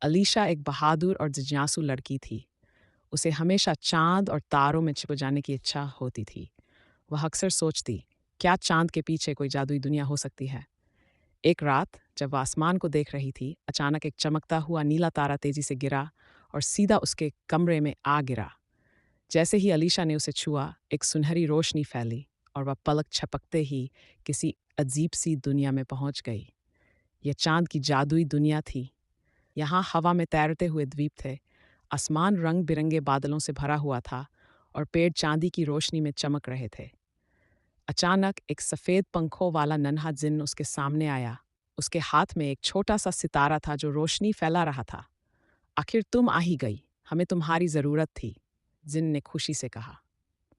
अलीशा एक बहादुर और जिज्ञासु लड़की थी। उसे हमेशा चाँद और तारों में छिप जाने की इच्छा होती थी। वह अक्सर सोचती, क्या चाँद के पीछे कोई जादुई दुनिया हो सकती है? एक रात जब वह आसमान को देख रही थी, अचानक एक चमकता हुआ नीला तारा तेजी से गिरा और सीधा उसके कमरे में आ गिरा। जैसे ही अलीशा ने उसे छुआ, एक सुनहरी रोशनी फैली और वह पलक झपकते ही किसी अजीब-सी दुनिया में पहुंच गई। यह चाँद की जादुई दुनिया थी। यहाँ हवा में तैरते हुए द्वीप थे, आसमान रंग-बिरंगे बादलों से भरा हुआ था और पेड़ चांदी की रोशनी में चमक रहे थे। अचानक एक सफ़ेद पंखों वाला नन्हा जिन्न उसके सामने आया। उसके हाथ में एक छोटा-सा सितारा था जो रोशनी फैला रहा था। "आखिर तुम आ ही गई, हमें तुम्हारी ज़रूरत थी," जिन्न ने खुशी से कहा।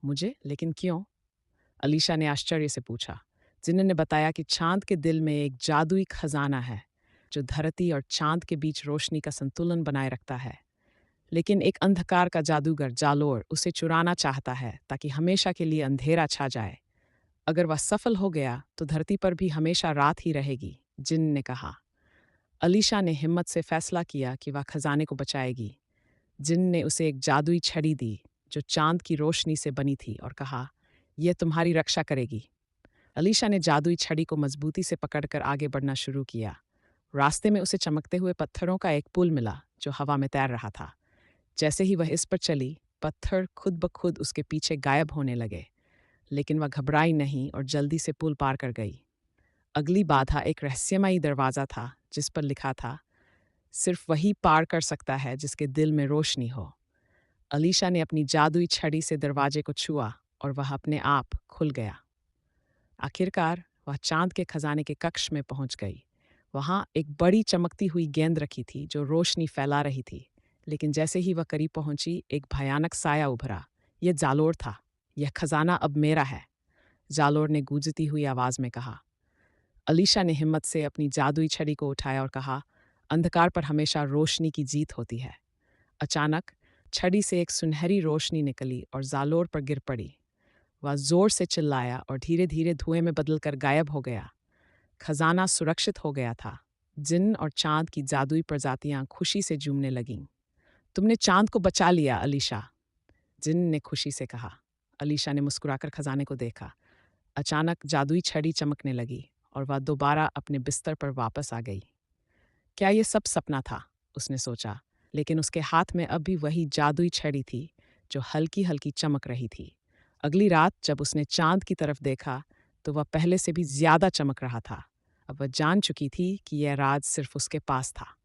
"मुझे? लेकिन क्यों?" अलीशा ने आश्चर्य से पूछा। जिन्न ने बताया कि चाँद के दिल में एक जादुई खजाना है, जो धरती और चाँद के बीच रोशनी का संतुलन बनाए रखता है। लेकिन एक अंधकार का जादूगर जालोर उसे चुराना चाहता है ताकि हमेशा के लिए अंधेरा छा जाए। अगर वह सफल हो गया तो धरती पर भी हमेशा रात ही रहेगी, जिन्न ने कहा। अलीशा ने हिम्मत से फैसला किया कि वह खजाने को बचाएगी। जिन्न ने उसे एक जादुई छड़ी दी जो चांद की रोशनी से बनी थी और कहा, यह तुम्हारी रक्षा करेगी। अलीशा ने जादुई छड़ी को मजबूती से पकड़कर आगे बढ़ना शुरू किया। रास्ते में उसे चमकते हुए पत्थरों का एक पुल मिला जो हवा में तैर रहा था। जैसे ही वह इस पर चली, पत्थर खुद ब खुद उसके पीछे गायब होने लगे। लेकिन वह घबराई नहीं और जल्दी से पुल पार कर गई। अगली बाधा एक रहस्यमयी दरवाज़ा था जिस पर लिखा था, सिर्फ वही पार कर सकता है जिसके दिल में रोशनी हो। अलीशा ने अपनी जादुई छड़ी से दरवाजे को छुआ और वह अपने आप खुल गया। आखिरकार वह चांद के खजाने के कक्ष में पहुंच गई। वहां एक बड़ी चमकती हुई गेंद रखी थी जो रोशनी फैला रही थी। लेकिन जैसे ही वह करीब पहुंची, एक भयानक साया उभरा। यह जालोर था। यह खजाना अब मेरा है, जालोर ने गूंजती हुई आवाज में कहा। अलीशा ने हिम्मत से अपनी जादुई छड़ी को उठाया और कहा, अंधकार पर हमेशा रोशनी की जीत होती है। अचानक छड़ी से एक सुनहरी रोशनी निकली और जालोर पर गिर पड़ी। वह जोर से चिल्लाया और धीरे धीरे धुएं में बदलकर गायब हो गया। खजाना सुरक्षित हो गया था। जिन्न और चांद की जादुई प्रजातियां खुशी से झूमने लगीं। तुमने चांद को बचा लिया, अलीशा, जिन्न ने खुशी से कहा। अलीशा ने मुस्कुराकर खजाने को देखा। अचानक जादुई छड़ी चमकने लगी और वह दोबारा अपने बिस्तर पर वापस आ गई। क्या ये सब सपना था? उसने सोचा, लेकिन उसके हाथ में अब भी वही जादुई छड़ी थी जो हल्की हल्की चमक रही थी। अगली रात जब उसने चांद की तरफ देखा तो वह पहले से भी ज्यादा चमक रहा था। अब वह जान चुकी थी कि यह राज सिर्फ उसके पास था।